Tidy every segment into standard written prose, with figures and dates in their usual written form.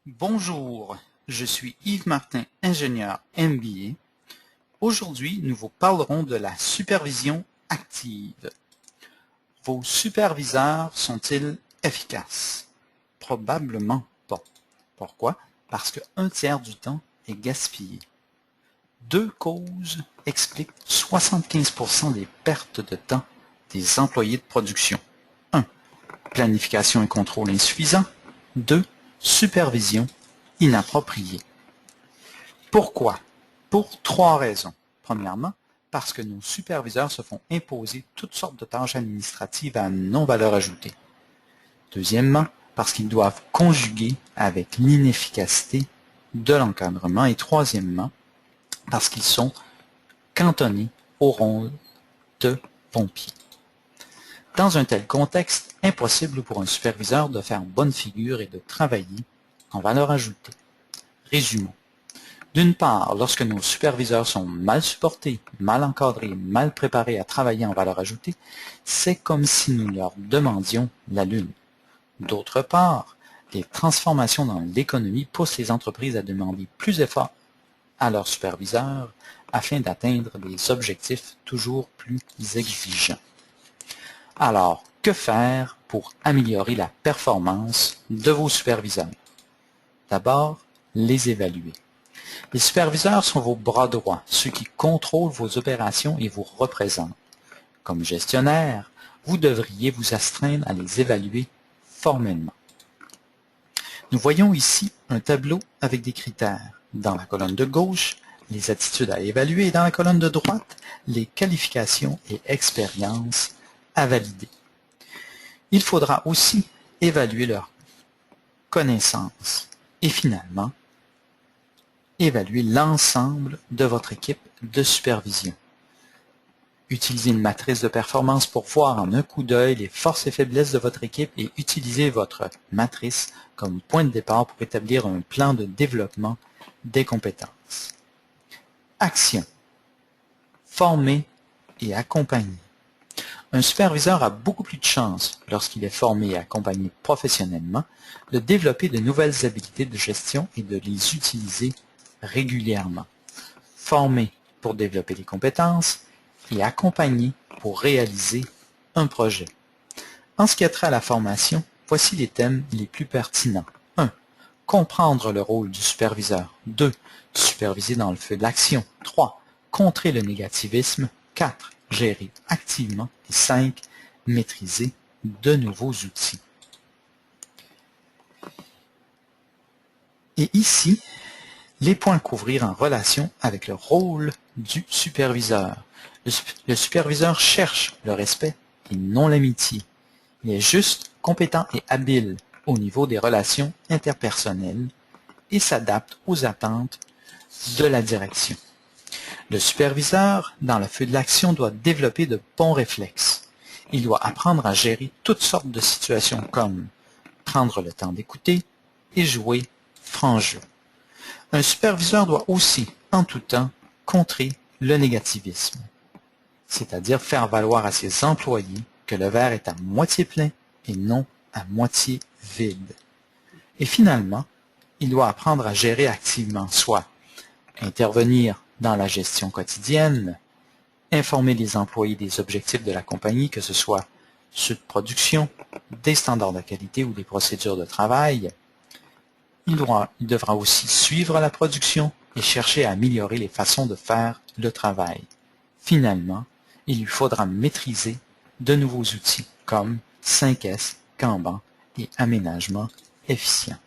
Bonjour, je suis Yves Martin, ingénieur MBA. Aujourd'hui, nous vous parlerons de la supervision active. Vos superviseurs sont-ils efficaces? Probablement pas. Pourquoi? Parce qu'un tiers du temps est gaspillé. Deux causes expliquent 75% des pertes de temps des employés de production. 1. Planification et contrôle insuffisant. 2. Supervision inappropriée. Pourquoi? Pour trois raisons. Premièrement, parce que nos superviseurs se font imposer toutes sortes de tâches administratives à non-valeur ajoutée. Deuxièmement, parce qu'ils doivent conjuguer avec l'inefficacité de l'encadrement. Et troisièmement, parce qu'ils sont cantonnés au rôle de pompier. Dans un tel contexte, impossible pour un superviseur de faire bonne figure et de travailler en valeur ajoutée. Résumons. D'une part, lorsque nos superviseurs sont mal supportés, mal encadrés, mal préparés à travailler en valeur ajoutée, c'est comme si nous leur demandions la lune. D'autre part, les transformations dans l'économie poussent les entreprises à demander plus d'efforts à leurs superviseurs afin d'atteindre des objectifs toujours plus exigeants. Alors, que faire pour améliorer la performance de vos superviseurs? D'abord, les évaluer. Les superviseurs sont vos bras droits, ceux qui contrôlent vos opérations et vous représentent. Comme gestionnaire, vous devriez vous astreindre à les évaluer formellement. Nous voyons ici un tableau avec des critères. Dans la colonne de gauche, les attitudes à évaluer et dans la colonne de droite, les qualifications et expériences à valider. Il faudra aussi évaluer leurs connaissances et finalement, évaluer l'ensemble de votre équipe de supervision. Utilisez une matrice de performance pour voir en un coup d'œil les forces et faiblesses de votre équipe et utilisez votre matrice comme point de départ pour établir un plan de développement des compétences. Action. Former et accompagner. Un superviseur a beaucoup plus de chances, lorsqu'il est formé et accompagné professionnellement, de développer de nouvelles habiletés de gestion et de les utiliser régulièrement. Former pour développer les compétences et accompagner pour réaliser un projet. En ce qui a trait à la formation, voici les thèmes les plus pertinents. 1. Comprendre le rôle du superviseur. 2. Superviser dans le feu de l'action. 3. Contrer le négativisme. 4. Gérer activement. Et 5. Maîtriser de nouveaux outils. Et ici, les points à couvrir en relation avec le rôle du superviseur. Le superviseur cherche le respect et non l'amitié. Il est juste, compétent et habile au niveau des relations interpersonnelles et s'adapte aux attentes de la direction. Le superviseur, dans le feu de l'action, doit développer de bons réflexes. Il doit apprendre à gérer toutes sortes de situations comme prendre le temps d'écouter et jouer franc jeu. Un superviseur doit aussi, en tout temps, contrer le négativisme, c'est-à-dire faire valoir à ses employés que le verre est à moitié plein et non à moitié vide. Et finalement, il doit apprendre à gérer activement, soit intervenir dans la gestion quotidienne, informer les employés des objectifs de la compagnie, que ce soit ceux de production, des standards de qualité ou des procédures de travail. Il devra aussi suivre la production et chercher à améliorer les façons de faire le travail. Finalement, il lui faudra maîtriser de nouveaux outils comme 5S, Kanban et aménagement efficient.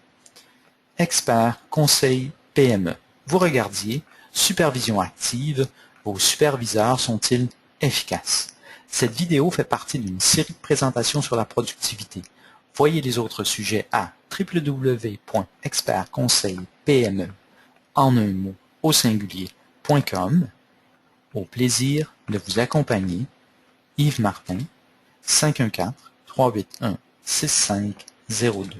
Expert, conseil, PME. Vous regardiez, supervision active, vos superviseurs sont-ils efficaces? Cette vidéo fait partie d'une série de présentations sur la productivité. Voyez les autres sujets à www.expertconseilpme en un mot au singulier.com. Au plaisir de vous accompagner, Yves Martin, 514-381-6502.